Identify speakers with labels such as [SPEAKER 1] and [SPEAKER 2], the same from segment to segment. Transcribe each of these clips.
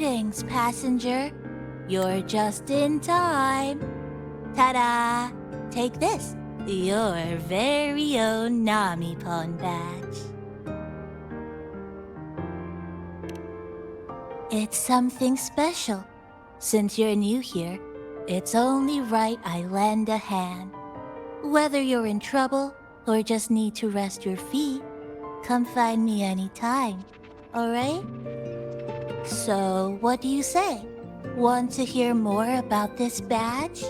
[SPEAKER 1] Greetings, passenger. You're just in time. Ta-da! Take this, your very own Nami-pon badge. It's something special. Since you're new here, it's only right I lend a hand. Whether you're in trouble or just need to rest your feet, come find me anytime, alright? So, what do you say? Want to hear more about this badge?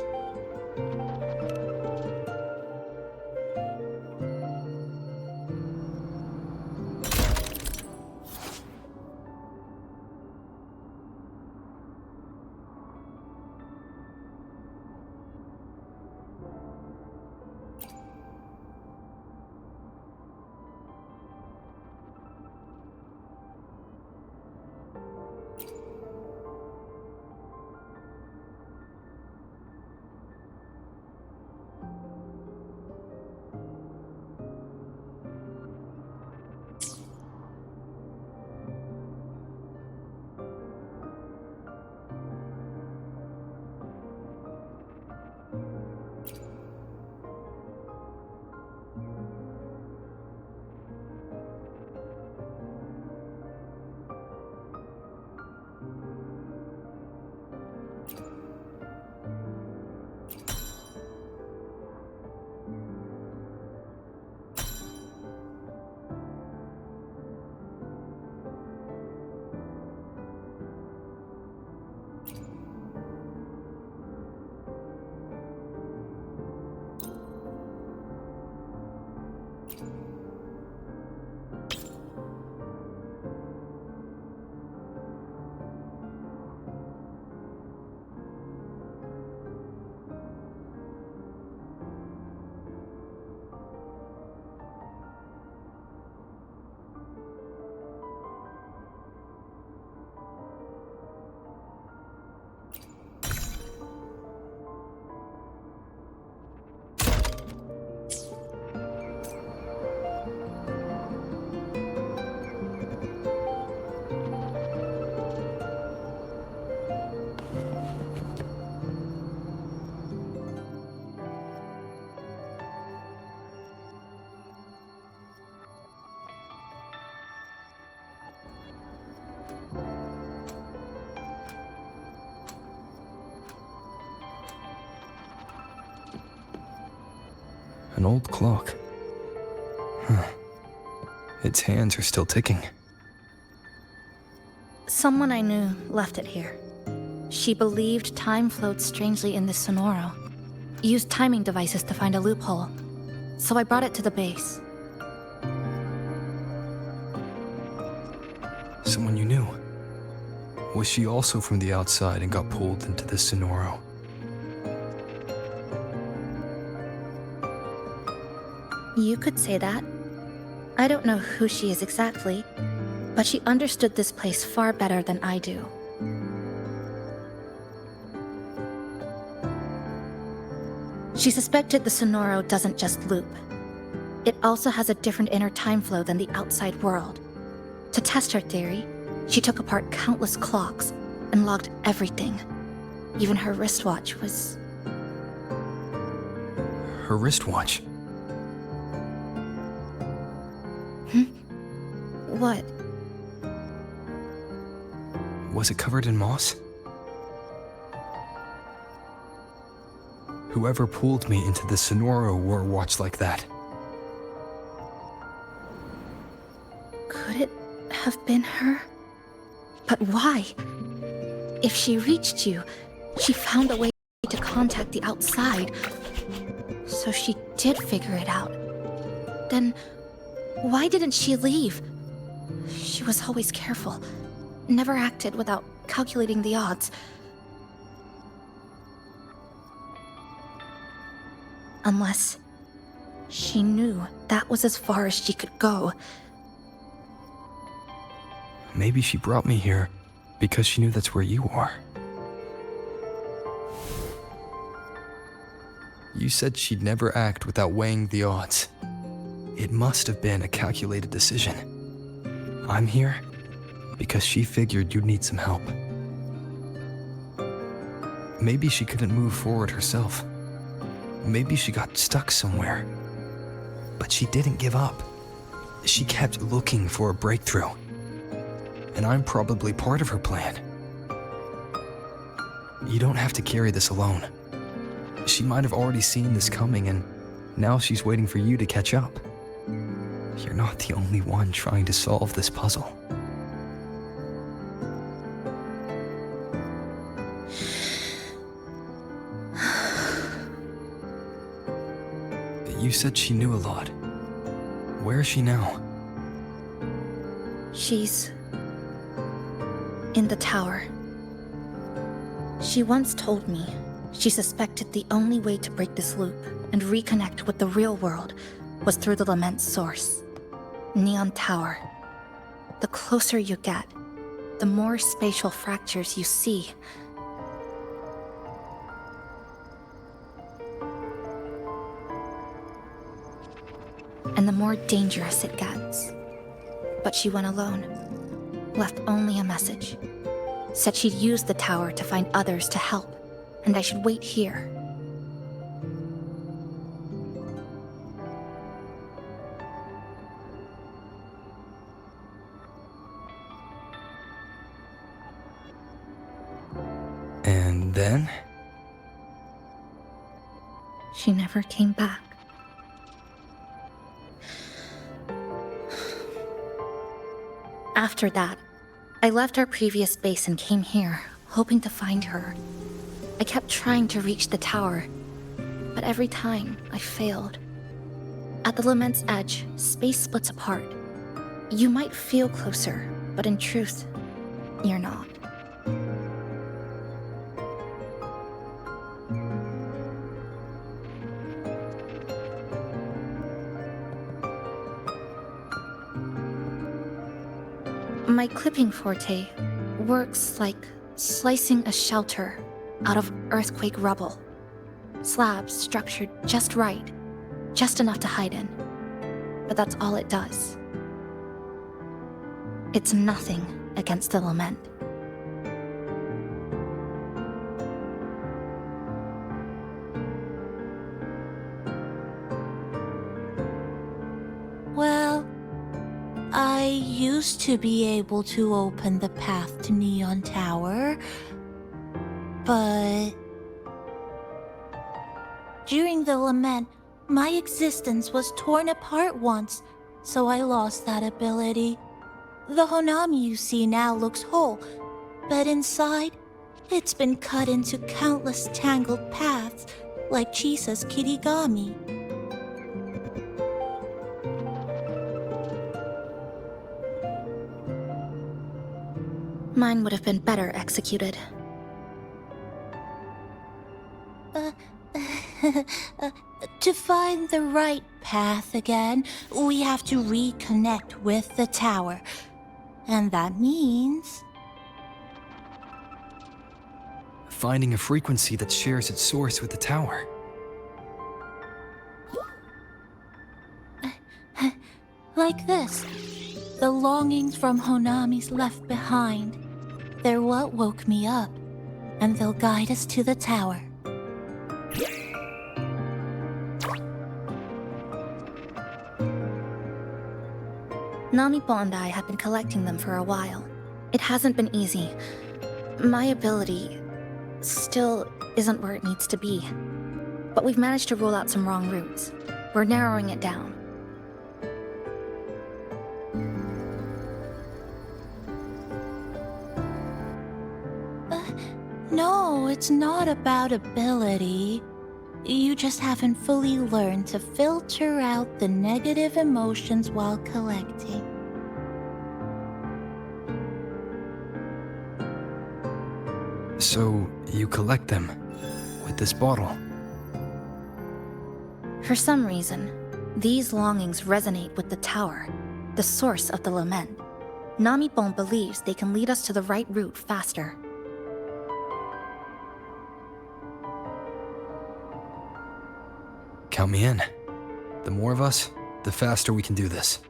[SPEAKER 2] An old clock. Huh. Its hands are still ticking.
[SPEAKER 3] Someone I knew left it here. She believed time flowed strangely in this Sonoro. Used timing devices to find a loophole. So I brought it to the base.
[SPEAKER 2] Someone you knew. Was she also from the outside and got pulled into this Sonoro?
[SPEAKER 3] You could say that. I don't know who she is exactly, but she understood this place far better than I do. She suspected the Sonoro doesn't just loop. It also has a different inner time flow than the outside world. To test her theory, she took apart countless clocks and logged everything. Even her wristwatch was...
[SPEAKER 2] Her wristwatch?
[SPEAKER 3] What?
[SPEAKER 2] Was it covered in moss? Whoever pulled me into the Sonoro wore a watch like that.
[SPEAKER 3] Could it have been her? But why? If she reached you, she found a way to contact the outside. So she did figure it out. Then, why didn't she leave? She was always careful. Never acted without calculating the odds. Unless she knew that was as far as she could go.
[SPEAKER 2] Maybe she brought me here because she knew that's where you are. You said she'd never act without weighing the odds. It must have been a calculated decision. I'm here because she figured you'd need some help. Maybe she couldn't move forward herself. Maybe she got stuck somewhere. But she didn't give up. She kept looking for a breakthrough. And I'm probably part of her plan. You don't have to carry this alone. She might have already seen this coming, and now she's waiting for you to catch up. You're not the only one trying to solve this puzzle. You said she knew a lot. Where is she now?
[SPEAKER 3] She's in the tower. She once told me she suspected the only way to break this loop and reconnect with the real world was through the lament's source, Neon Tower. The closer you get, the more spatial fractures you see. And the more dangerous it gets. But she went alone, left only a message. Said she'd use the tower to find others to help, and I should wait here.
[SPEAKER 2] And then?
[SPEAKER 3] She never came back. After that, I left our previous base and came here, hoping to find her. I kept trying to reach the tower, but every time I failed. At the lament's edge, space splits apart. You might feel closer, but in truth, you're not. My clipping forte works like slicing a shelter out of earthquake rubble. Slabs structured just right, just enough to hide in. But that's all it does. It's nothing against the lament.
[SPEAKER 1] Well, I used to be able to open the path to Neon Tower, but during the lament, my existence was torn apart once, so I lost that ability. The Honami you see now looks whole, but inside, it's been cut into countless tangled paths, like Chisa's Kirigami.
[SPEAKER 3] Mine would have been better executed.
[SPEAKER 1] To find the right path again, we have to reconnect with the tower. And that means...
[SPEAKER 2] finding a frequency that shares its source with the tower.
[SPEAKER 1] like this. The longings from Honami's left behind. They're what woke me up, and they'll guide us to the tower.
[SPEAKER 3] Namipo and I have been collecting them for a while. It hasn't been easy. My ability still isn't where it needs to be. But we've managed to rule out some wrong routes. We're narrowing it down.
[SPEAKER 1] No, it's not about ability. You just haven't fully learned to filter out the negative emotions while collecting.
[SPEAKER 2] So, you collect them with this bottle.
[SPEAKER 3] For some reason, these longings resonate with the tower, the source of the lament. Namipon believes they can lead us to the right route faster.
[SPEAKER 2] Count me in. The more of us, the faster we can do this.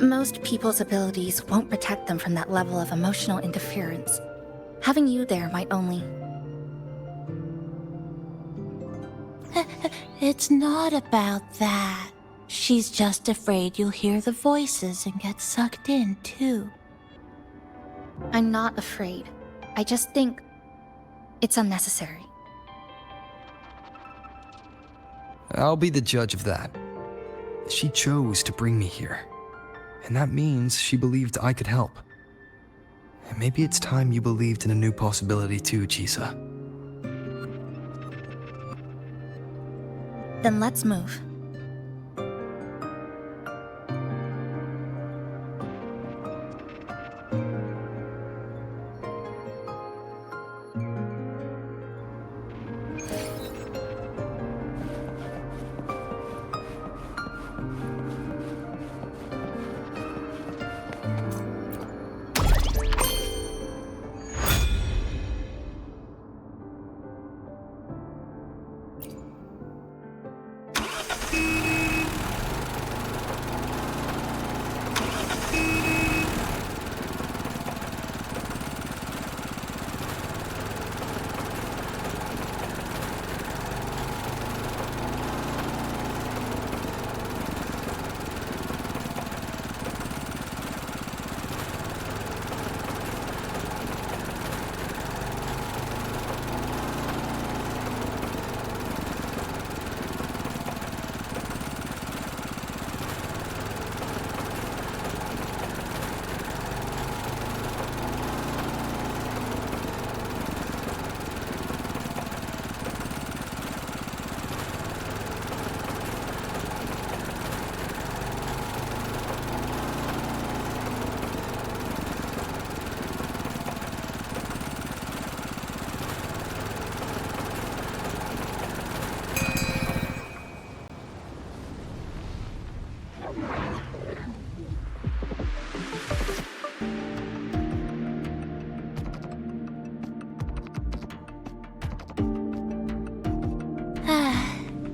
[SPEAKER 3] Most people's abilities won't protect them from that level of emotional interference. Having you there might only...
[SPEAKER 1] It's not about that. She's just afraid you'll hear the voices and get sucked in, too.
[SPEAKER 3] I'm not afraid. I just think it's unnecessary.
[SPEAKER 2] I'll be the judge of that. She chose to bring me here, and that means she believed I could help. And maybe it's time you believed in a new possibility too, Chisa.
[SPEAKER 3] Then let's move.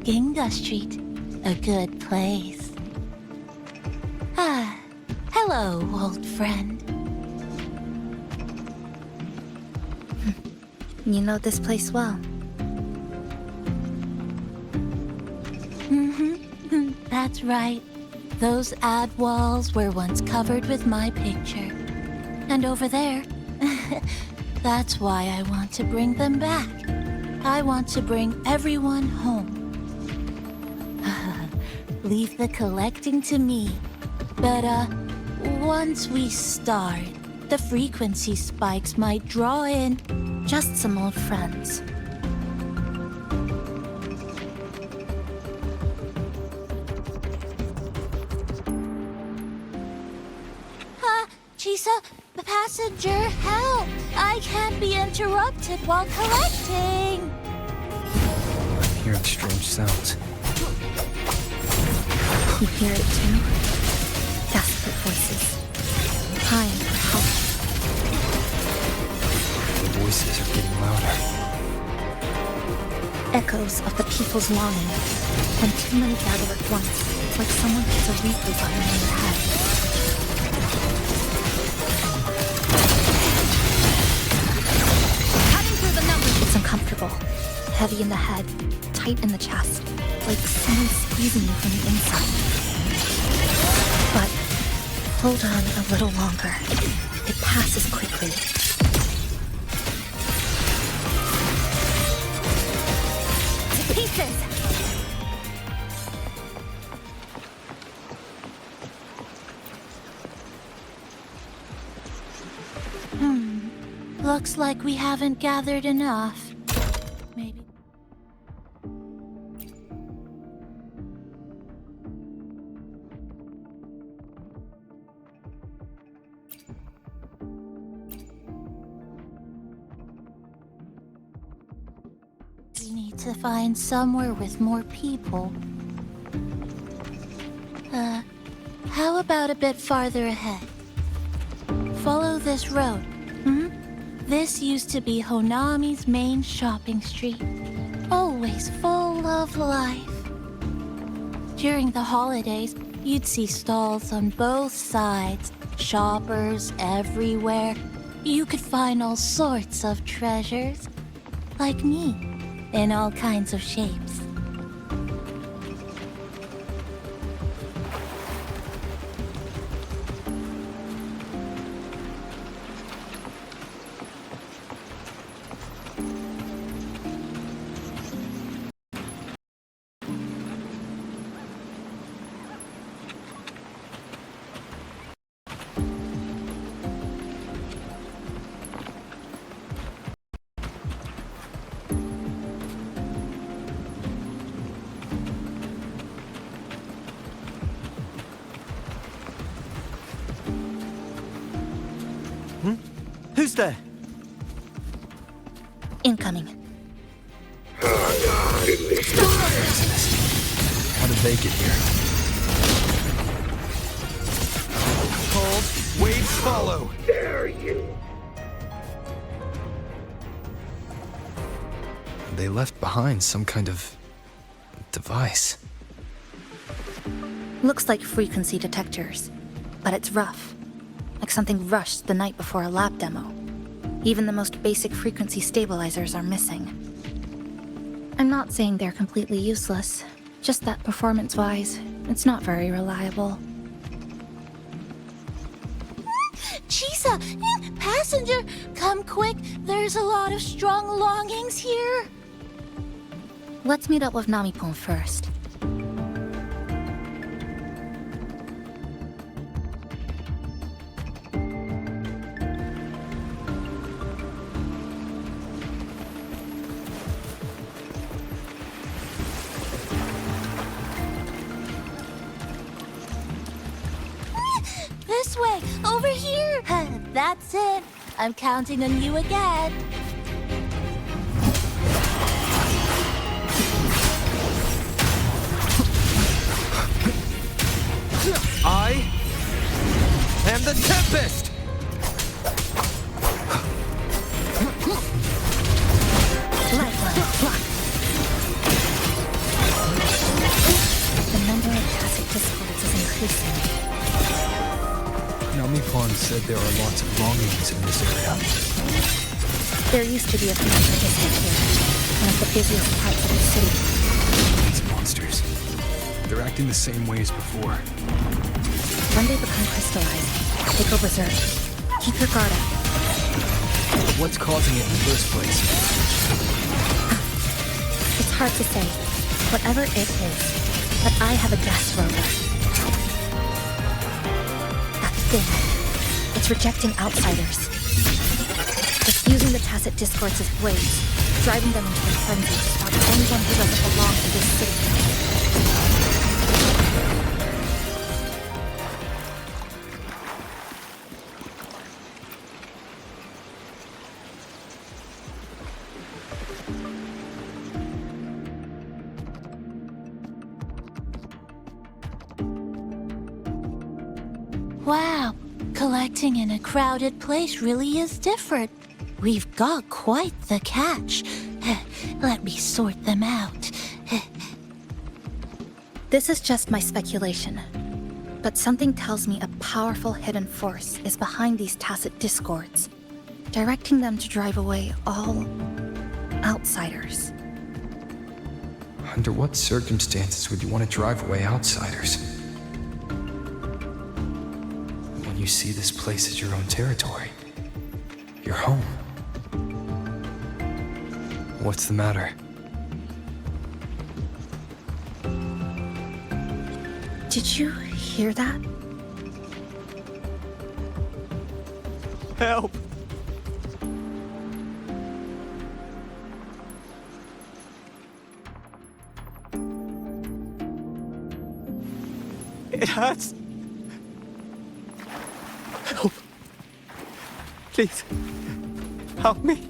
[SPEAKER 1] Ginga Street, a good place. Hello, old friend.
[SPEAKER 3] You know this place well.
[SPEAKER 1] That's right. Those ad walls were once covered with my picture. And over there, that's why I want to bring them back. I want to bring everyone home. Leave the collecting to me. But, once we start, the frequency spikes might draw in
[SPEAKER 3] Just some old friends.
[SPEAKER 1] Chisa, passenger, help! I can't be interrupted while collecting!
[SPEAKER 2] I'm hearing strange sounds.
[SPEAKER 3] You hear it too? Desperate voices. Crying for help.
[SPEAKER 2] The voices are getting louder.
[SPEAKER 3] Echoes of the people's longing. When too many gather at once, like someone hits a replay button in their head. Cutting through the numbers. It's uncomfortable. Heavy in the head, tight in the chest, like someone squeezing you from the inside. But hold on a little longer. It passes quickly. To pieces!
[SPEAKER 1] Looks like we haven't gathered enough. Maybe. We need to find somewhere with more people. How about a bit farther ahead? Follow this road. This used to be Honami's main shopping street. Always full of life. During the holidays, you'd see stalls on both sides, shoppers everywhere. You could find all sorts of treasures, like me, in all kinds of shapes.
[SPEAKER 4] Who's there?
[SPEAKER 3] Incoming.
[SPEAKER 2] How did they get here?
[SPEAKER 4] Cold, waves follow.
[SPEAKER 2] They left behind some kind of device.
[SPEAKER 3] Looks like frequency detectors, but it's rough. Like something rushed the night before a lab demo. Even the most basic frequency stabilizers are missing. I'm not saying they're completely useless, just that performance-wise, it's not very reliable.
[SPEAKER 1] Chisa! Passenger! Come quick! There's a lot of strong longings here!
[SPEAKER 3] Let's meet up with Namipon first.
[SPEAKER 1] This way! Over here! That's it! I'm counting on you again!
[SPEAKER 4] I am the Tempest!
[SPEAKER 3] The number of tacit discords is increasing.
[SPEAKER 2] Namipon said there are lots of longings in this area.
[SPEAKER 3] There used to be a commercial district here, one of the busiest parts of the city.
[SPEAKER 2] These monsters. They're acting the same way as before.
[SPEAKER 3] When they become crystallized, they go berserk. Keep your guard up.
[SPEAKER 2] But what's causing it in the first place?
[SPEAKER 3] It's hard to say, whatever it is, but I have a gas rover. That thing, it's rejecting outsiders. It's using the tacit discords as blades, driving them into a frenzy to stop anyone who doesn't belong to this city.
[SPEAKER 1] Wow, collecting in a crowded place really is different. We've got quite the catch. Let me sort them out.
[SPEAKER 3] This is just my speculation, but something tells me a powerful hidden force is behind these tacit discords, directing them to drive away all outsiders.
[SPEAKER 2] Under what circumstances would you want to drive away outsiders? When you see this place as your own territory, your home. What's the matter?
[SPEAKER 3] Did you hear that?
[SPEAKER 4] Help! It hurts. Help. Please, help me.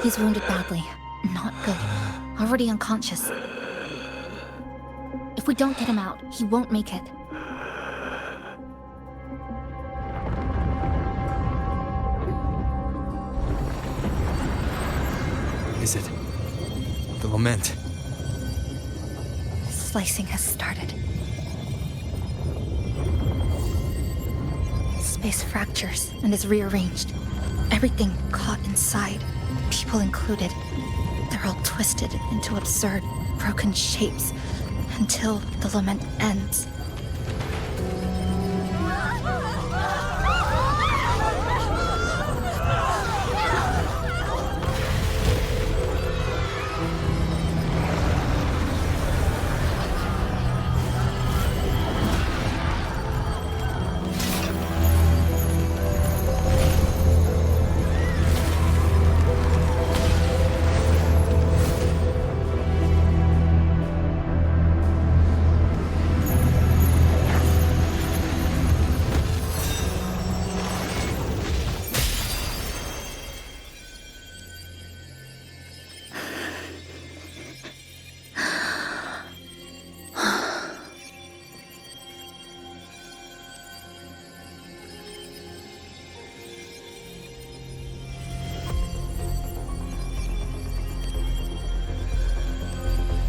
[SPEAKER 3] He's wounded badly. Not good. Already unconscious. If we don't get him out, he won't make it.
[SPEAKER 2] Is it? The lament.
[SPEAKER 3] Slicing has started. Space fractures and is rearranged. Everything caught inside, people included. They're all twisted into absurd, broken shapes until the lament ends.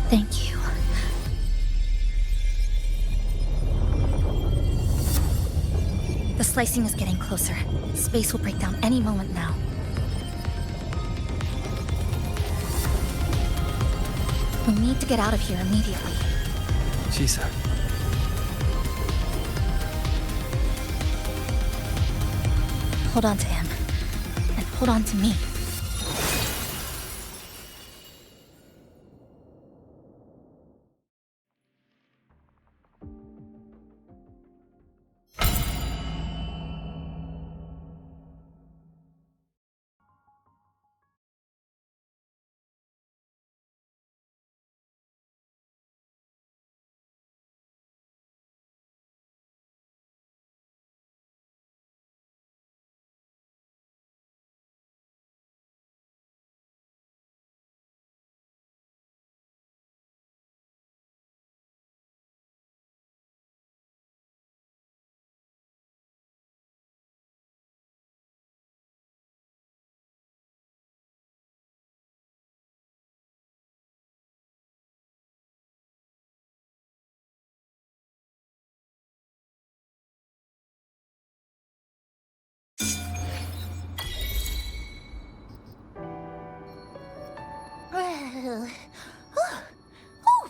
[SPEAKER 3] Thank you. The slicing is getting closer. Space will break down any moment now. We need to get out of here immediately.
[SPEAKER 2] Shisa.
[SPEAKER 3] Hold on to him. And hold on to me.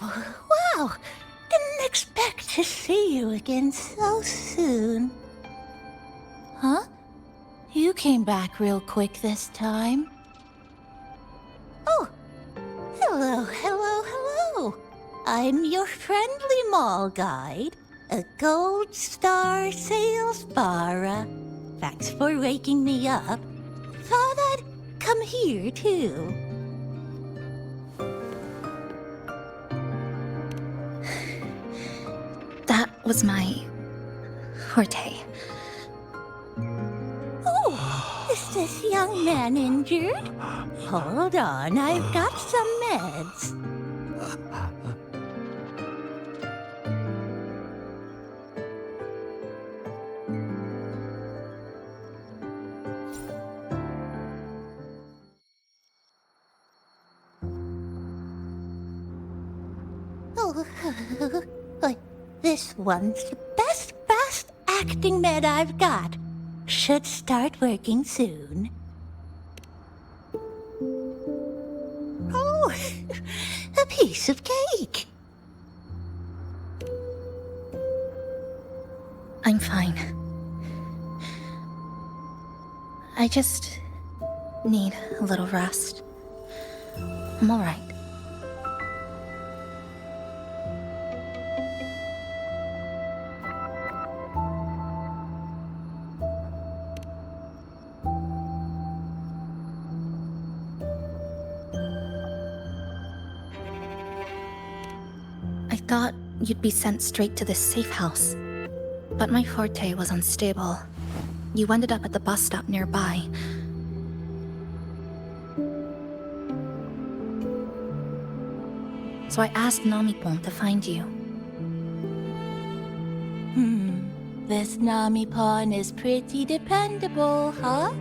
[SPEAKER 1] Wow! Didn't expect to see you again so soon. Huh? You came back real quick this time. Oh! Hello, hello, hello! I'm your friendly mall guide, a Gold Star Sales Barra. Thanks for waking me up. Thought I'd come here, too.
[SPEAKER 3] That was my forte.
[SPEAKER 1] Oh, is this young man injured? Hold on, I've got some meds. Oh, this one's the best fast acting med I've got. Should start working soon. Oh, a piece of cake.
[SPEAKER 3] I'm fine. I just need a little rest. I'm all right. I thought you'd be sent straight to this safe house. But my forte was unstable. You ended up at the bus stop nearby. so I asked Namipon to find you.
[SPEAKER 1] This Namipon is pretty dependable, huh?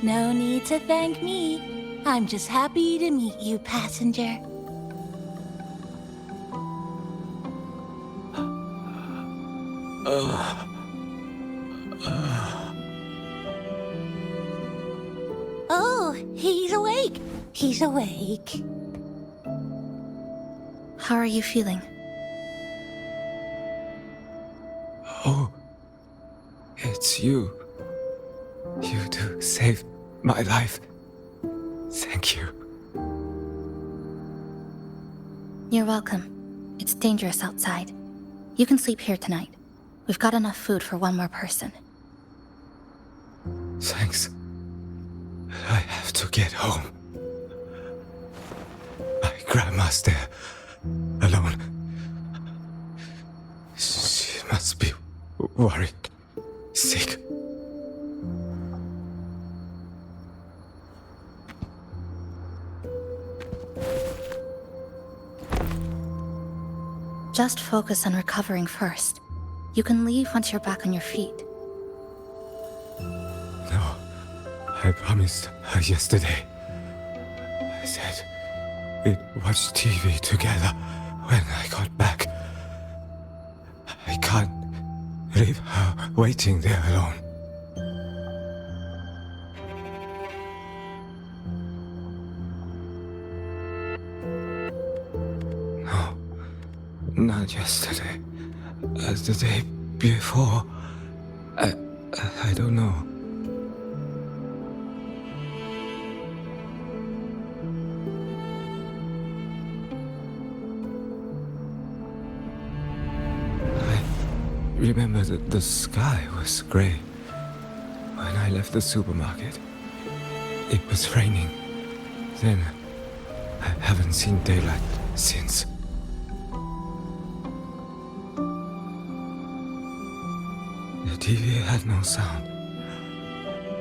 [SPEAKER 1] No need to thank me. I'm just happy to meet you, passenger. Oh, he's awake. He's awake.
[SPEAKER 3] How are you feeling?
[SPEAKER 4] Oh, it's you. You two saved my life. Thank you.
[SPEAKER 3] You're welcome. It's dangerous outside. You can sleep here tonight. We've got enough food for one more person.
[SPEAKER 4] Thanks. I have to get home. My grandma's there, alone. She must be worried, sick.
[SPEAKER 3] Just focus on recovering first. You can leave once you're back on your feet.
[SPEAKER 4] No, I promised her yesterday. I said we'd watch TV together when I got back. I can't leave her waiting there alone. No, not yesterday. The day before. I don't know. I remember that the sky was gray. When I left the supermarket, it was raining. Then, I haven't seen daylight since. The TV had no sound.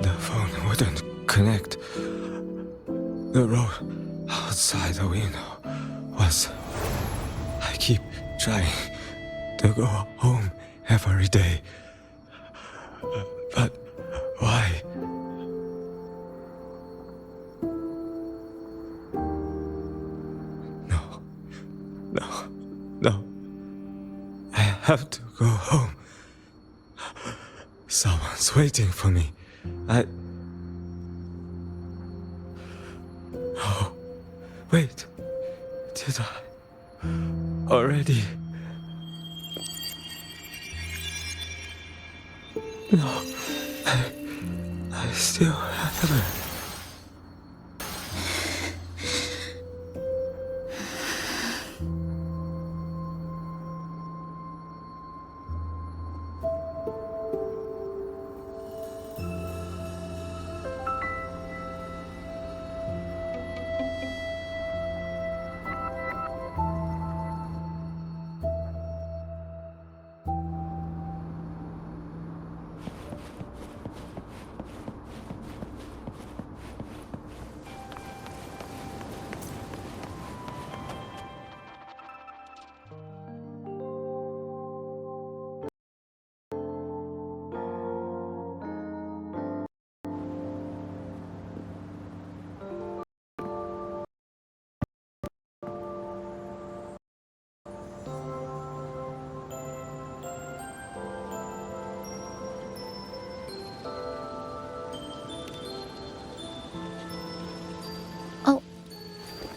[SPEAKER 4] The phone wouldn't connect. The road outside the window was... I keep trying to go home every day. But why? No. I have to go home. Someone's waiting for me. Oh, wait. Did I already? No, I still haven't.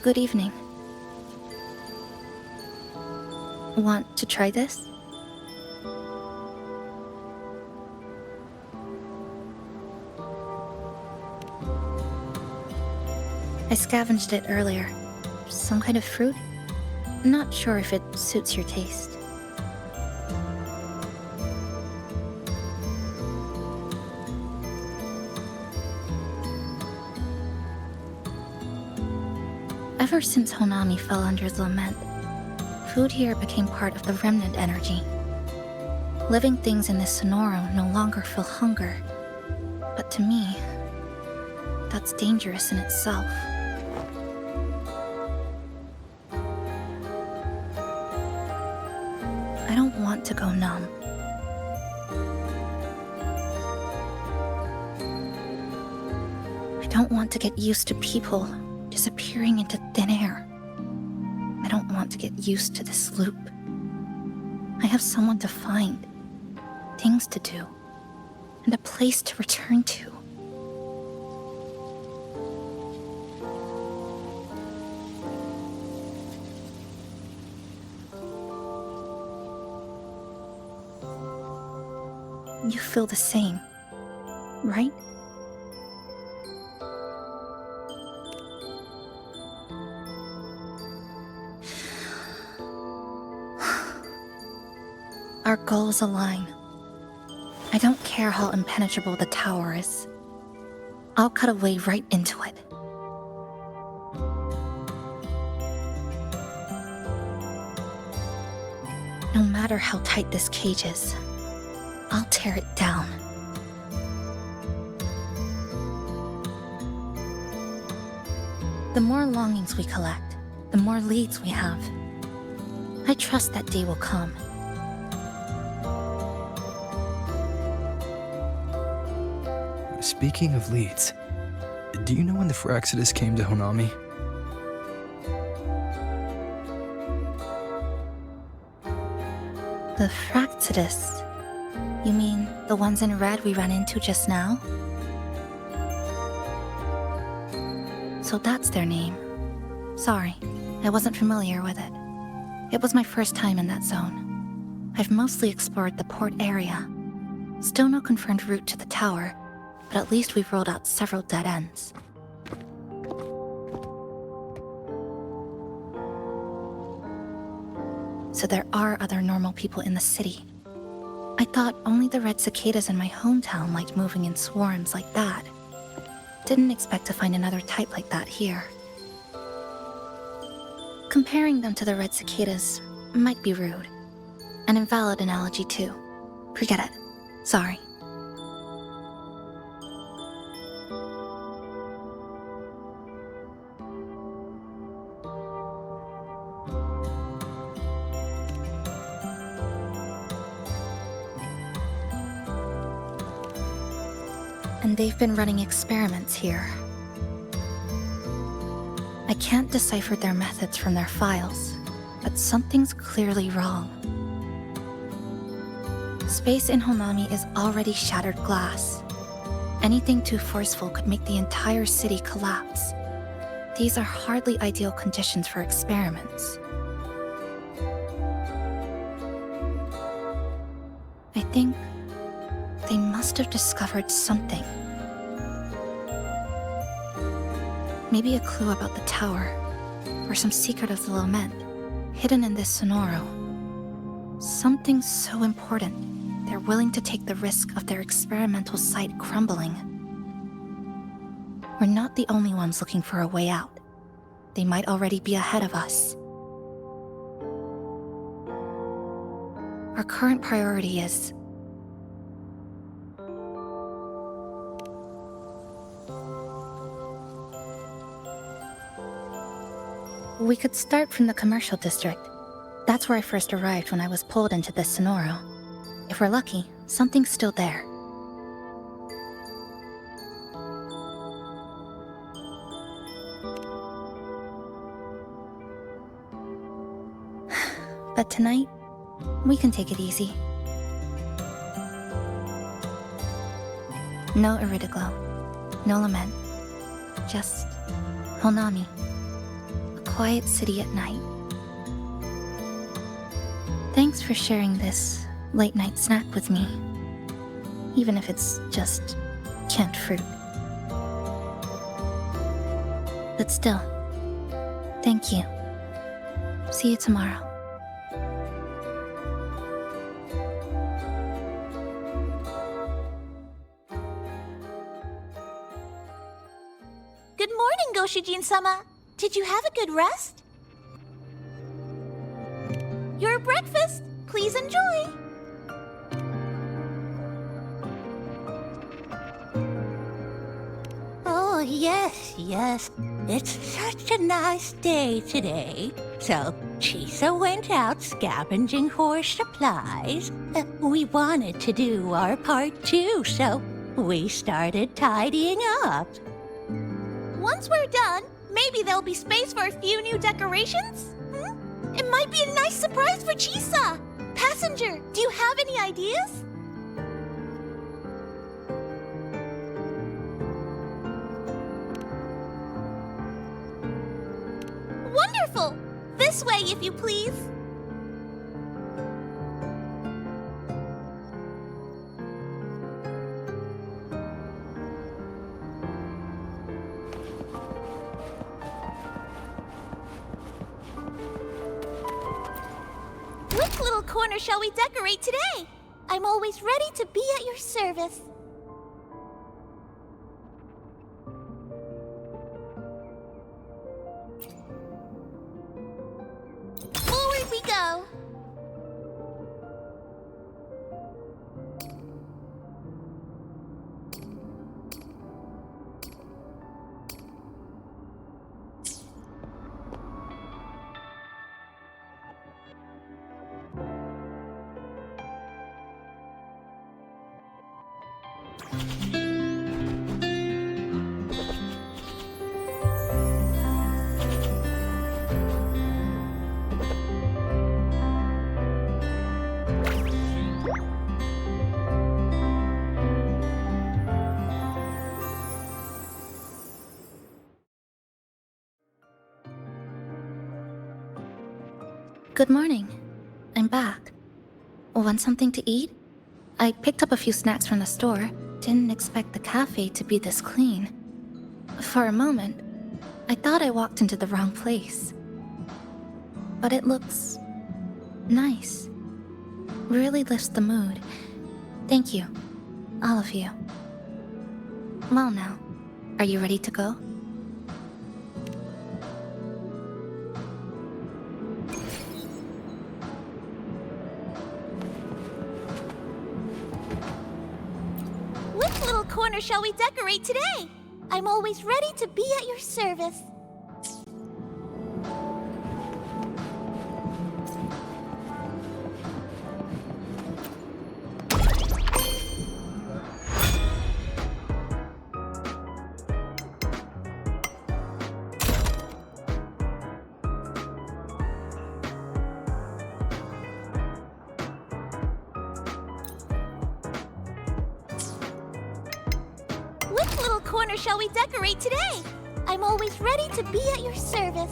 [SPEAKER 3] Good evening. Want to try this? I scavenged it earlier. Some kind of fruit? Not sure if it suits your taste. Ever since Honami fell under the lament, food here became part of the remnant energy. Living things in this Sonoro no longer feel hunger, but to me, that's dangerous in itself. I don't want to go numb. I don't want to get used to people disappearing into thin air. I don't want to get used to this loop. I have someone to find, things to do, and a place to return to. You feel the same, right? Our goals align. I don't care how impenetrable the tower is. I'll cut a way right into it. No matter how tight this cage is, I'll tear it down. The more longings we collect, the more leads we have. I trust that day will come.
[SPEAKER 2] Speaking of leads, do you know when the Phyrexidus came to Honami?
[SPEAKER 3] The Phyrexidus? You mean the ones in red we ran into just now? So that's their name. Sorry, I wasn't familiar with it. It was my first time in that zone. I've mostly explored the port area. Still no confirmed route to the tower, but at least we've rolled out several dead ends. So there are other normal people in the city. I thought only the red cicadas in my hometown liked moving in swarms like that. Didn't expect to find another type like that here. Comparing them to the red cicadas might be rude. An invalid analogy too. Forget it. Sorry. And they've been running experiments here. I can't decipher their methods from their files, but something's clearly wrong. Space in Honami is already shattered glass. Anything too forceful could make the entire city collapse. These are hardly ideal conditions for experiments. I think they must have discovered something. Maybe a clue about the tower, or some secret of the lament, hidden in this sonoro. Something so important, they're willing to take the risk of their experimental site crumbling. We're not the only ones looking for a way out. They might already be ahead of us. Our current priority is we could start from the commercial district. That's where I first arrived when I was pulled into this sonoro. If we're lucky, something's still there. But tonight, we can take it easy. No Iridaglow, no lament, just Honami. Quiet city at night. Thanks for sharing this late night snack with me, even if it's just canned fruit. But still, thank you. See you tomorrow.
[SPEAKER 1] Good morning, Goshijin-sama. Did you have a good rest? Your breakfast, please enjoy. Yes. It's such a nice day today. So, Chisa went out scavenging for supplies. We wanted to do our part too, so we started tidying up.
[SPEAKER 5] Once we're done, maybe there'll be space for a few new decorations? It might be a nice surprise for Chisa! Passenger, do you have any ideas? Wonderful! This way, if you please. Which little corner shall we decorate today? I'm always ready to be at your service. Forward we go.
[SPEAKER 3] Good morning. I'm back. Want something to eat? I picked up a few snacks from the store. Didn't expect the cafe to be this clean. For a moment, I thought I walked into the wrong place. But it looks nice. Really lifts the mood. Thank you, all of you. Well now, are you ready to go?
[SPEAKER 5] Which little corner shall we decorate today? I'm always ready to be at your service. Which little corner shall we decorate today? I'm always ready to be at your service.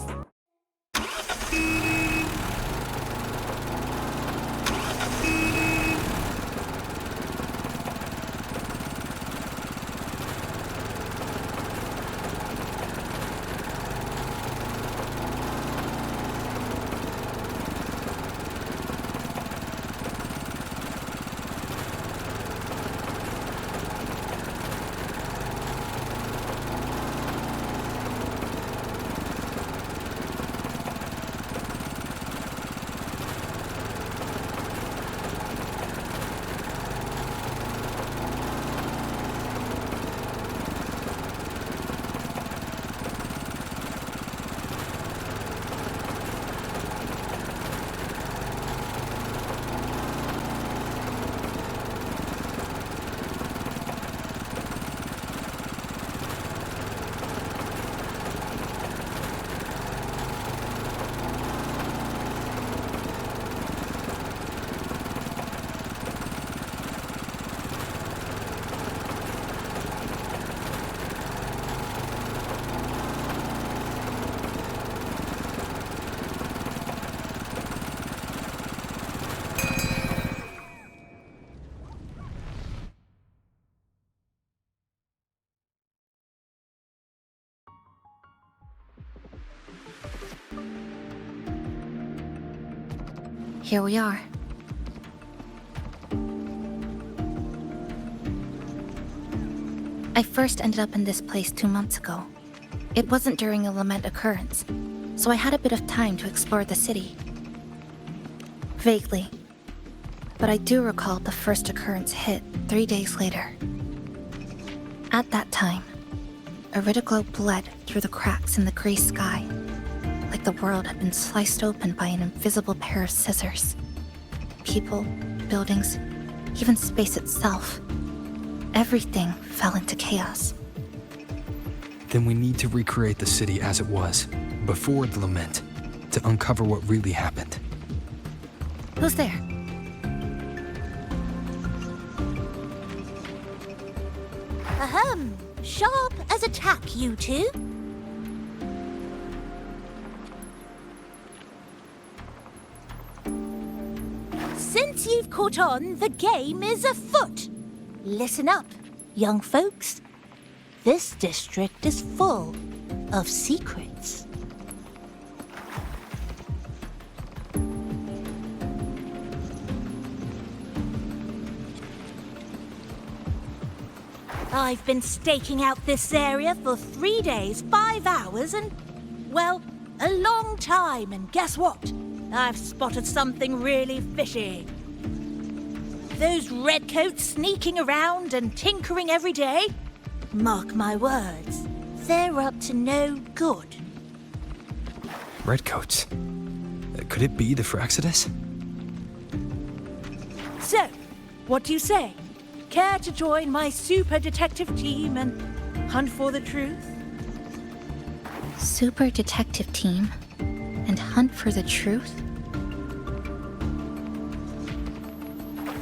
[SPEAKER 3] Here we are. I first ended up in this place 2 months ago. It wasn't during a lament occurrence, so I had a bit of time to explore the city. Vaguely. But I do recall the first occurrence hit 3 days later. At that time, A red glow bled through the cracks in the gray sky, like the world had been sliced open by an invisible pair of scissors. People, buildings, even space itself. Everything fell into chaos.
[SPEAKER 2] Then we need to recreate the city as it was, before the lament, to uncover what really happened.
[SPEAKER 3] Who's there?
[SPEAKER 5] Ahem. Sharp as a tack, you two. Since you've caught on, the game is afoot. Listen up, young folks. This district is full of secrets. I've been staking out this area for 3 days, 5 hours, and, well, a long time. And guess what? I've spotted something really fishy. Those redcoats sneaking around and tinkering every day? Mark my words, they're up to no good.
[SPEAKER 2] Redcoats. Could it be the Fraxidus?
[SPEAKER 5] So, what do you say? Care to join my super detective team and hunt for the truth?
[SPEAKER 3] Super detective team and hunt for the truth?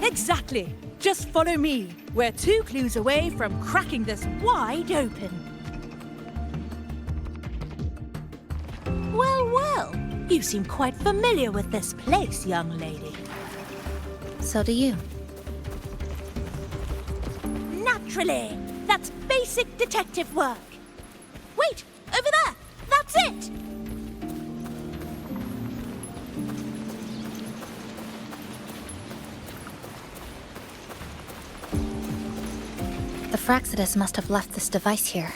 [SPEAKER 5] Exactly. Just follow me. We're 2 clues away from cracking this wide open. Well, well. You seem quite familiar with this place, young lady.
[SPEAKER 3] So do you.
[SPEAKER 5] Naturally. That's basic detective work. Wait! Over there! That's it!
[SPEAKER 3] The Fraxidus must have left this device here.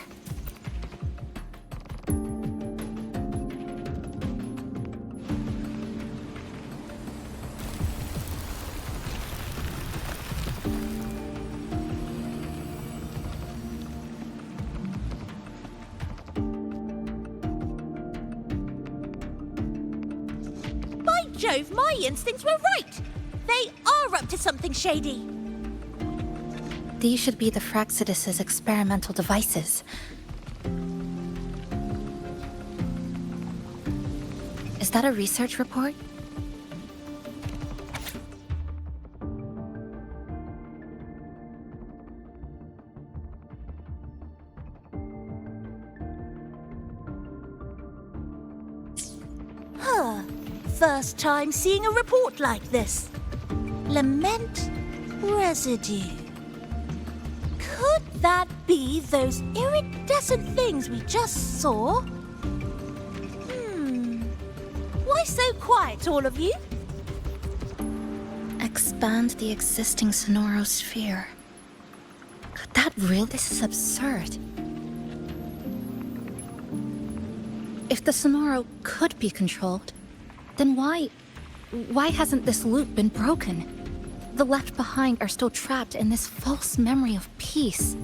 [SPEAKER 5] By Jove, my instincts were right! They are up to something shady.
[SPEAKER 3] These should be the Fraxidus's experimental devices. Is that a research report?
[SPEAKER 5] Huh. First time seeing a report like this. Lament residue. Could that be those iridescent things we just saw? Why so quiet, all of you?
[SPEAKER 3] Expand the existing sonorosphere. Could that really? This is absurd. If the sonoro could be controlled, then why hasn't this loop been broken? The left behind are still trapped in this false memory of peace.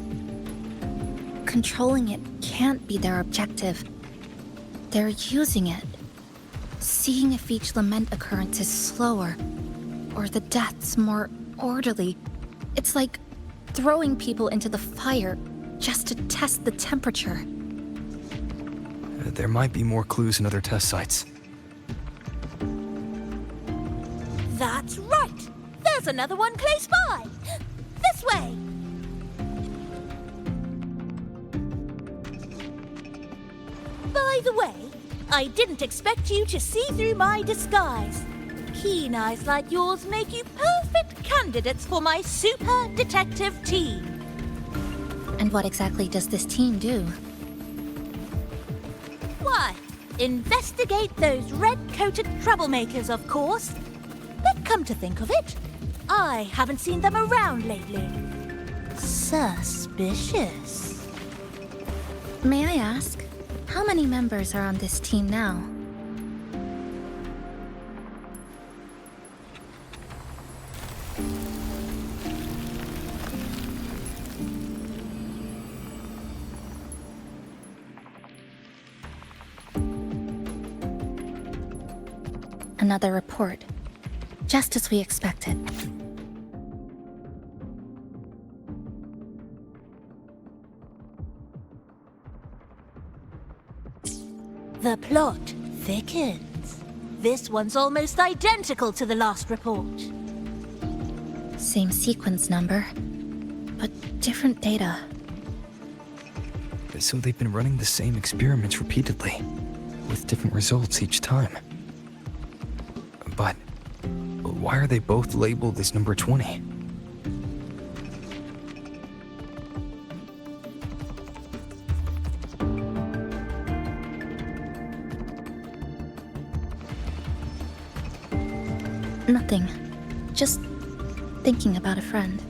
[SPEAKER 3] Controlling it can't be their objective. They're using it. Seeing if each lament occurrence is slower, or the deaths more orderly. It's like throwing people into the fire just to test the temperature.
[SPEAKER 2] There might be more clues in other test sites.
[SPEAKER 5] That's right! There's another one close by! This way! By the way, I didn't expect you to see through my disguise. Keen eyes like yours make you perfect candidates for my super detective team.
[SPEAKER 3] And what exactly does this team do?
[SPEAKER 5] Why, investigate those red-coated troublemakers, of course. But come to think of it, I haven't seen them around lately. Suspicious.
[SPEAKER 3] May I ask, how many members are on this team now? Another report. Just as we expected.
[SPEAKER 5] The plot thickens. This one's almost identical to the last report.
[SPEAKER 3] Same sequence number, but different data.
[SPEAKER 2] So they've been running the same experiments repeatedly, with different results each time. But why are they both labeled as number 20?
[SPEAKER 3] Nothing. Just thinking about a friend.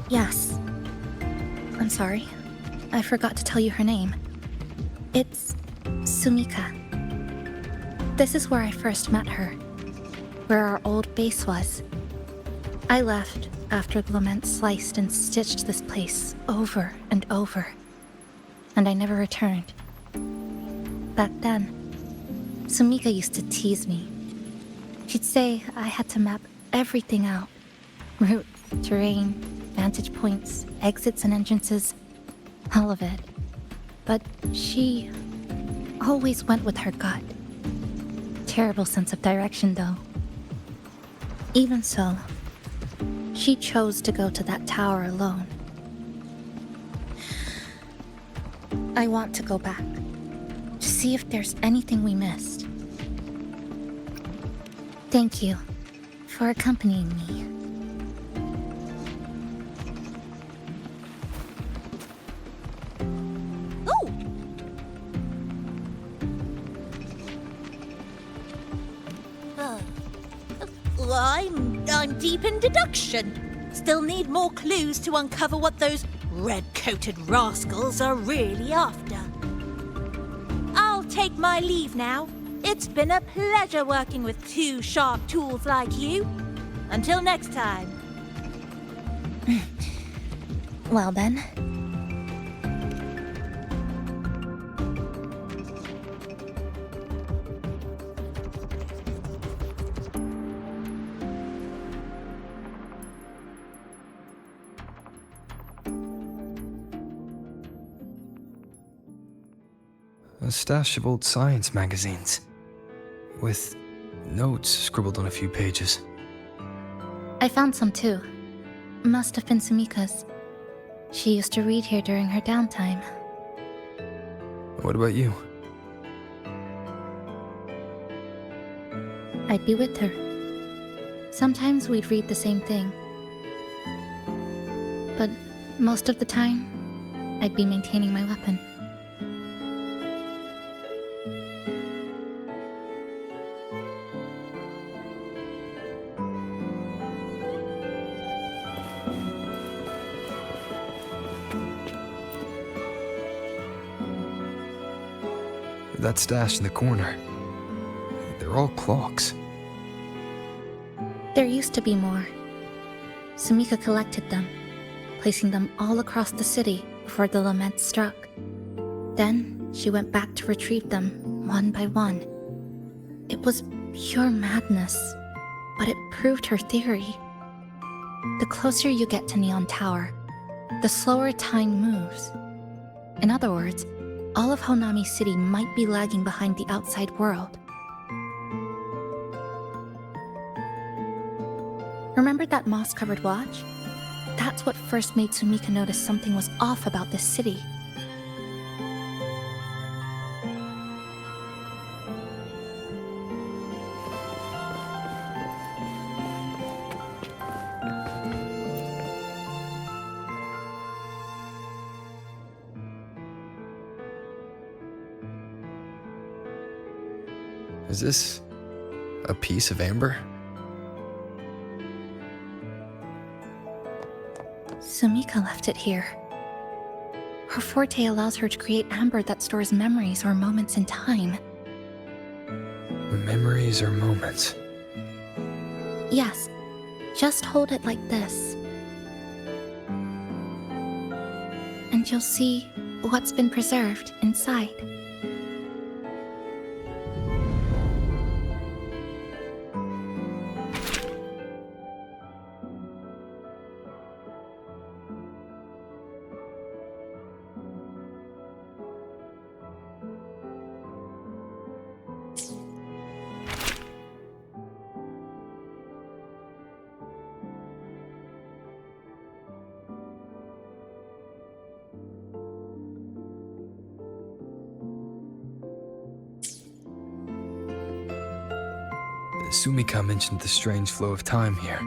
[SPEAKER 3] Yes. I'm sorry. I forgot to tell you her name. It's Sumika. This is where I first met her. Where our old base was. I left after the lament sliced and stitched this place over and over. And I never returned. Back then, Sumika used to tease me. She'd say I had to map everything out. Route, terrain, vantage points, exits and entrances. All of it. But she always went with her gut. Terrible sense of direction, though. Even so, she chose to go to that tower alone. I want to go back. To see if there's anything we missed. Thank you for accompanying me.
[SPEAKER 5] Oh! I'm deep in deduction. Still need more clues to uncover what those red-coated rascals are really after. I'll take my leave now. It's been a pleasure working with two sharp tools like you. Until next time.
[SPEAKER 3] Well then.
[SPEAKER 2] A stash of old science magazines, with notes scribbled on a few pages.
[SPEAKER 3] I found some too. Must have been Sumika's. She used to read here during her downtime.
[SPEAKER 2] What about you?
[SPEAKER 3] I'd be with her. Sometimes we'd read the same thing. But most of the time, I'd be maintaining my weapon.
[SPEAKER 2] That stash in the corner. They're all clocks.
[SPEAKER 3] There used to be more. Sumika collected them, placing them all across the city before the lament struck. Then she went back to retrieve them one by one. It was pure madness, but it proved her theory. The closer you get to Neon Tower, the slower time moves. In other words, all of Honami City might be lagging behind the outside world. Remember that moss-covered watch? That's what first made Sumika notice something was off about this city.
[SPEAKER 2] Is this a piece of amber?
[SPEAKER 3] Sumika left it here. Her forte allows her to create amber that stores memories or moments in time.
[SPEAKER 2] Memories or moments?
[SPEAKER 3] Yes, just hold it like this. And you'll see what's been preserved inside.
[SPEAKER 2] Sumika mentioned the strange flow of time here.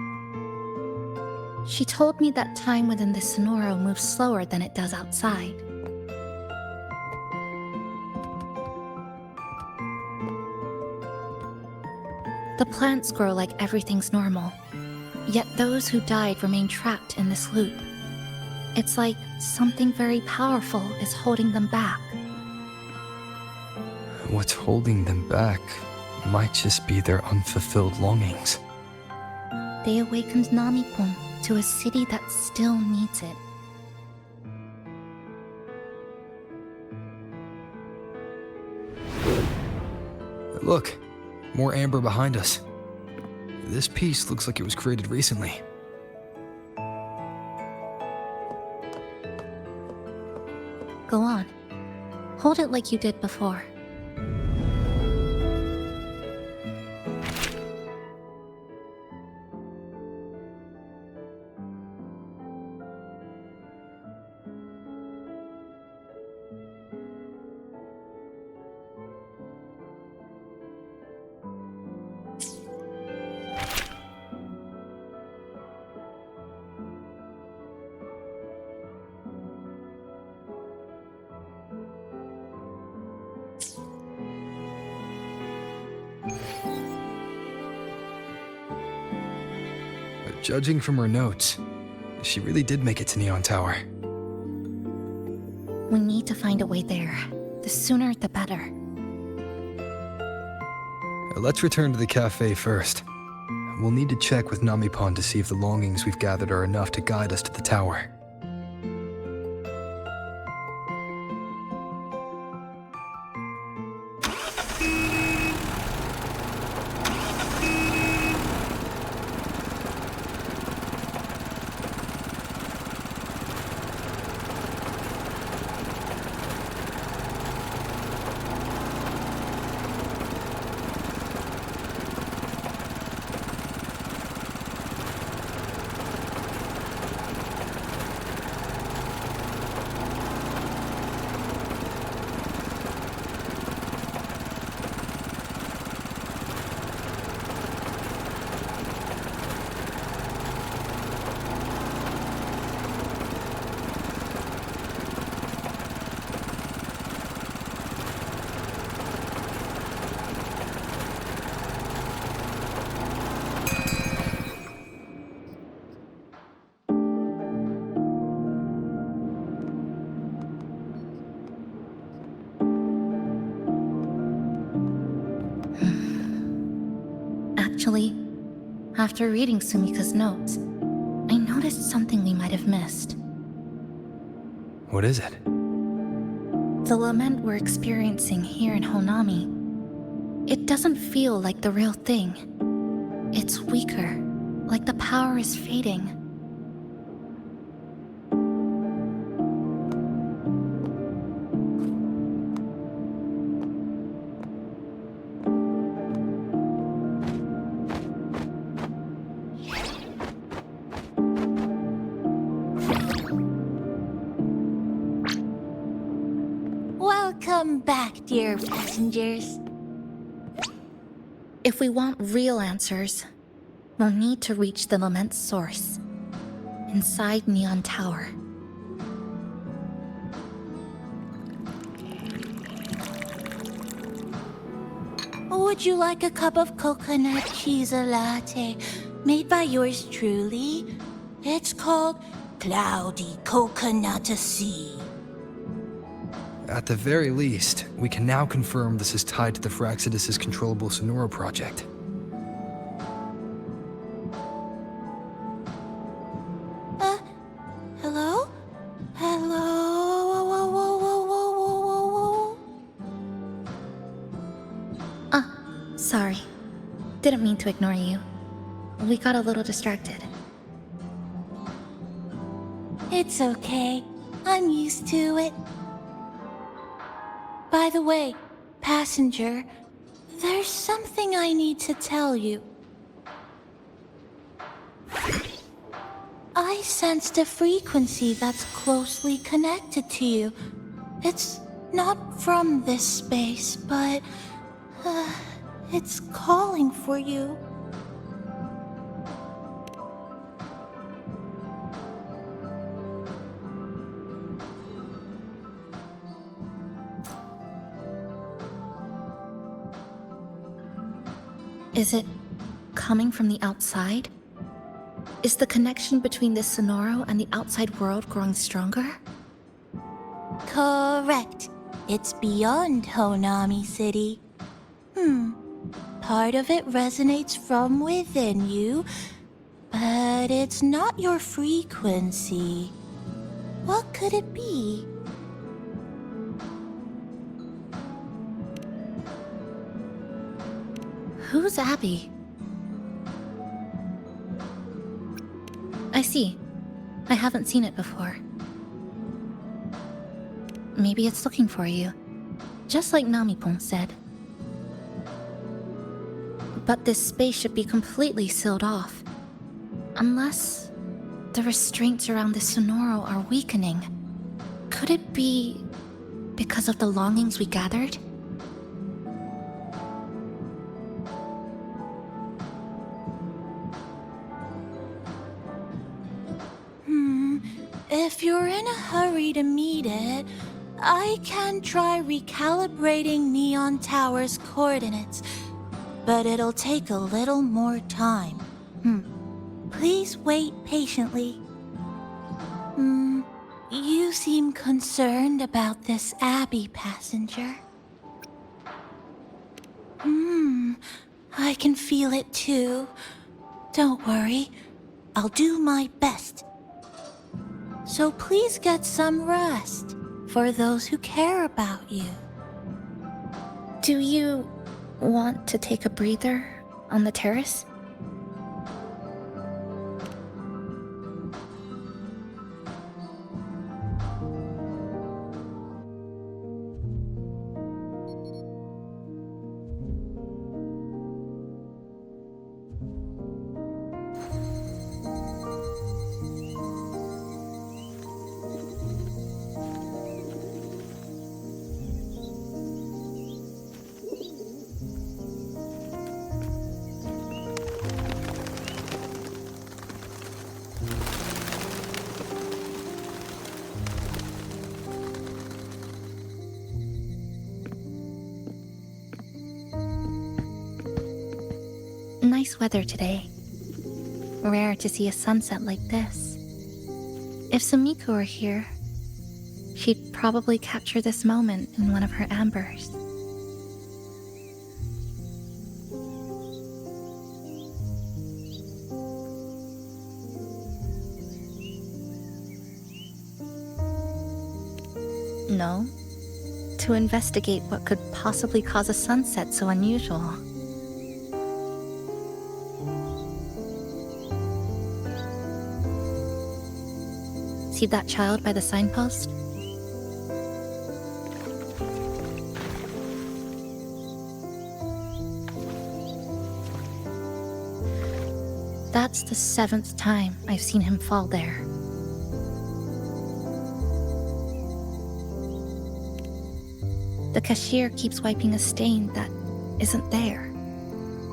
[SPEAKER 3] She told me that time within the Sonoro moves slower than it does outside. The plants grow like everything's normal, yet those who died remain trapped in this loop. It's like something very powerful is holding them back.
[SPEAKER 2] What's holding them back might just be their unfulfilled longings.
[SPEAKER 3] They awakened Namipon to a city that still needs it.
[SPEAKER 2] Look, more amber behind us. This piece looks like it was created recently.
[SPEAKER 3] Go on. Hold it like you did before.
[SPEAKER 2] Judging from her notes, she really did make it to Neon Tower.
[SPEAKER 3] We need to find a way there. The sooner, the better.
[SPEAKER 2] Let's return to the cafe first. We'll need to check with Namipon to see if the longings we've gathered are enough to guide us to the tower.
[SPEAKER 3] Actually, after reading Sumika's notes, I noticed something we might have missed.
[SPEAKER 2] What is it?
[SPEAKER 3] The lament we're experiencing here in Honami. It doesn't feel like the real thing. It's weaker, like the power is fading.
[SPEAKER 1] Welcome back, dear passengers.
[SPEAKER 3] If we want real answers, we'll need to reach the lament's source, inside Neon Tower.
[SPEAKER 1] Would you like a cup of coconut cheese latte made by yours truly? It's called Cloudy Coconut Sea.
[SPEAKER 2] At the very least, we can now confirm this is tied to the Phraxidus' controllable Sonora project.
[SPEAKER 1] Hello? Hello? Whoa, whoa, whoa, whoa, whoa, whoa, whoa, whoa.
[SPEAKER 3] Sorry. Didn't mean to ignore you. We got a little distracted.
[SPEAKER 1] It's okay. I'm used to it. By the way, passenger, there's something I need to tell you. I sensed a frequency that's closely connected to you. It's not from this space, but It's calling for you.
[SPEAKER 3] Is it coming from the outside? Is the connection between this Sonoro and the outside world growing stronger?
[SPEAKER 1] Correct. It's beyond Honami City. Part of it resonates from within you, but it's not your frequency. What could it be?
[SPEAKER 3] Who's Abby? I see. I haven't seen it before. Maybe it's looking for you, just like Namipon said. But this space should be completely sealed off. Unless the restraints around the Sonoro are weakening. Could it be because of the longings we gathered?
[SPEAKER 1] If you're in a hurry to meet it, I can try recalibrating Neon Tower's coordinates, but it'll take a little more time. Please wait patiently. You seem concerned about this Abby passenger. I can feel it too. Don't worry, I'll do my best. So please get some rest for those who care about you.
[SPEAKER 3] Do you want to take a breather on the terrace? Nice weather today. Rare to see a sunset like this. If Sumiko were here, she'd probably capture this moment in one of her ambers. No, to investigate what could possibly cause a sunset so unusual. See that child by the signpost? That's the 7th time I've seen him fall there. The cashier keeps wiping a stain that isn't there.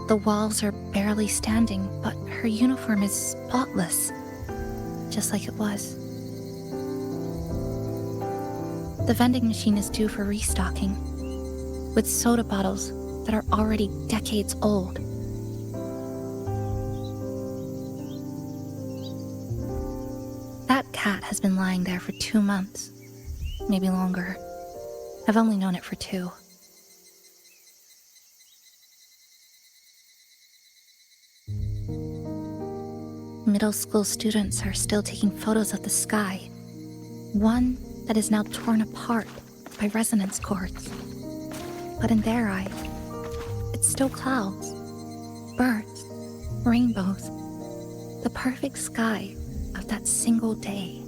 [SPEAKER 3] The walls are barely standing, but her uniform is spotless, just like it was. The vending machine is due for restocking, with soda bottles that are already decades old. That cat has been lying there for 2 months, maybe longer. I've only known it for 2. Middle school students are still taking photos of the sky. One that is now torn apart by resonance cords. But in their eyes, it's still clouds, birds, rainbows, the perfect sky of that single day.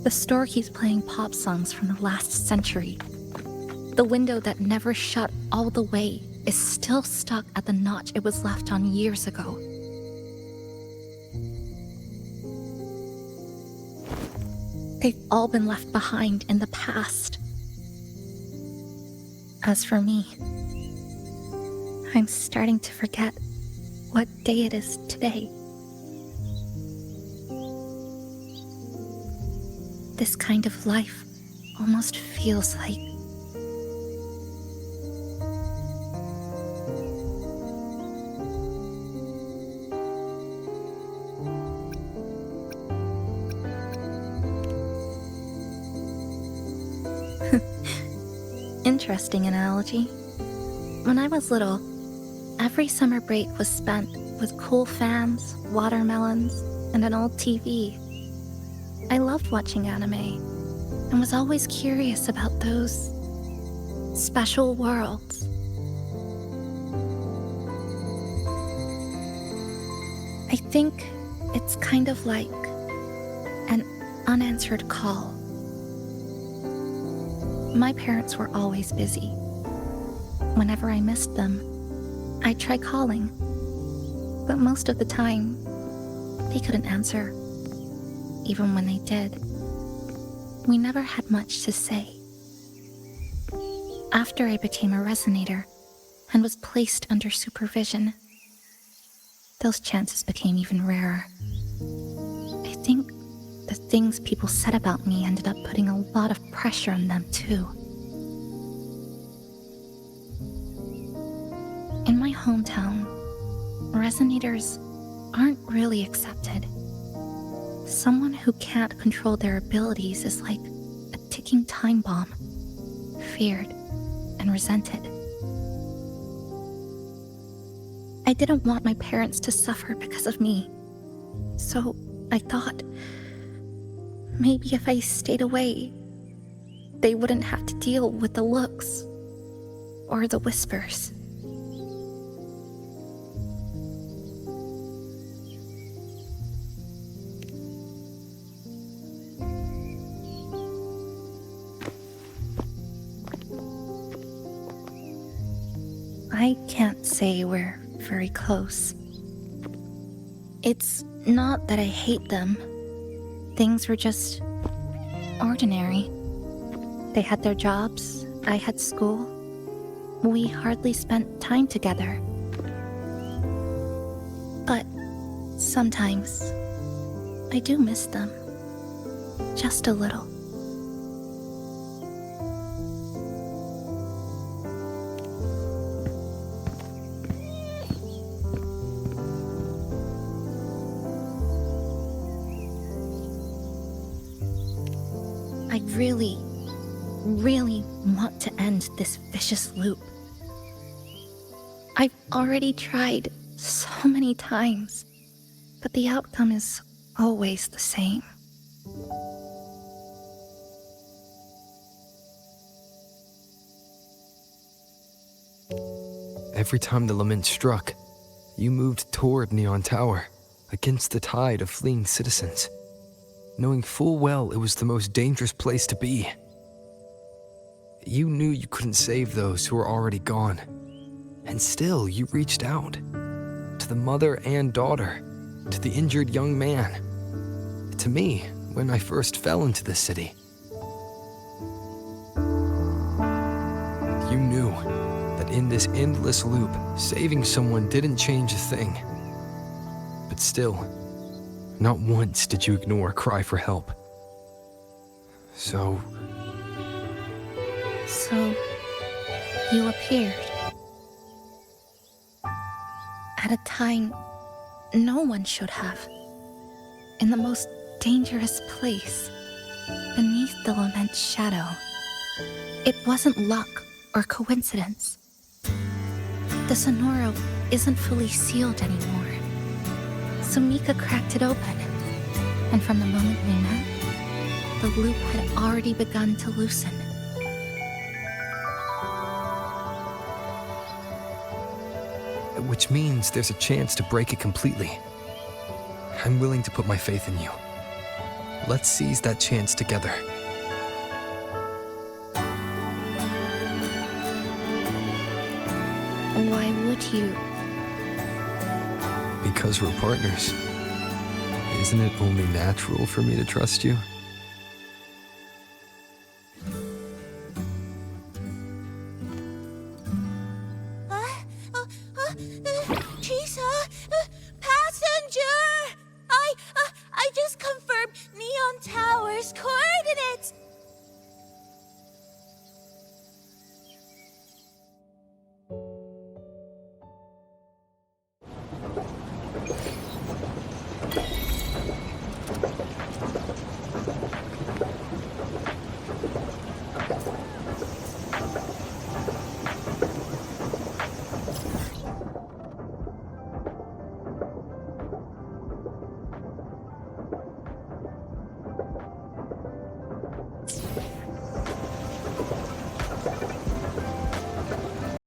[SPEAKER 3] The store keeps playing pop songs from the last century. The window that never shut all the way is still stuck at the notch it was left on years ago. They've all been left behind in the past. As for me, I'm starting to forget what day it is today. This kind of life almost feels like interesting analogy. When I was little, every summer break was spent with cool fans, watermelons, and an old TV. I loved watching anime and was always curious about those special worlds. I think it's kind of like an unanswered call. My parents were always busy. Whenever I missed them, I'd try calling, but most of the time, they couldn't answer. Even when they did, we never had much to say. After I became a resonator and was placed under supervision, those chances became even rarer. I think the things people said about me ended up putting a lot of pressure on them too. In my hometown, resonators aren't really accepted. Someone who can't control their abilities is like a ticking time bomb, feared and resented. I didn't want my parents to suffer because of me, so I thought maybe if I stayed away, they wouldn't have to deal with the looks or the whispers. I can't say we're very close. It's not that I hate them. Things were just ordinary. They had their jobs, I had school. We hardly spent time together. But sometimes I do miss them. Just a little. I really want to end this vicious loop. I've already tried so many times, but the outcome is always the same.
[SPEAKER 2] Every time the lament struck, you moved toward Neon Tower, against the tide of fleeing citizens, knowing full well it was the most dangerous place to be. You knew you couldn't save those who were already gone, and still you reached out, to the mother and daughter, to the injured young man, to me when I first fell into the city. You knew that in this endless loop, saving someone didn't change a thing. But still, not once did you ignore a cry for help. So
[SPEAKER 3] you appeared. At a time no one should have. In the most dangerous place, beneath the lament's shadow. It wasn't luck or coincidence. The Sonoro isn't fully sealed anymore. So Mika cracked it open, and from the moment we met, the loop had already begun to loosen.
[SPEAKER 2] which means there's a chance to break it completely. I'm willing to put my faith in you. Let's seize that chance together.
[SPEAKER 3] Why would you?
[SPEAKER 2] Because we're partners. Isn't it only natural for me to trust you?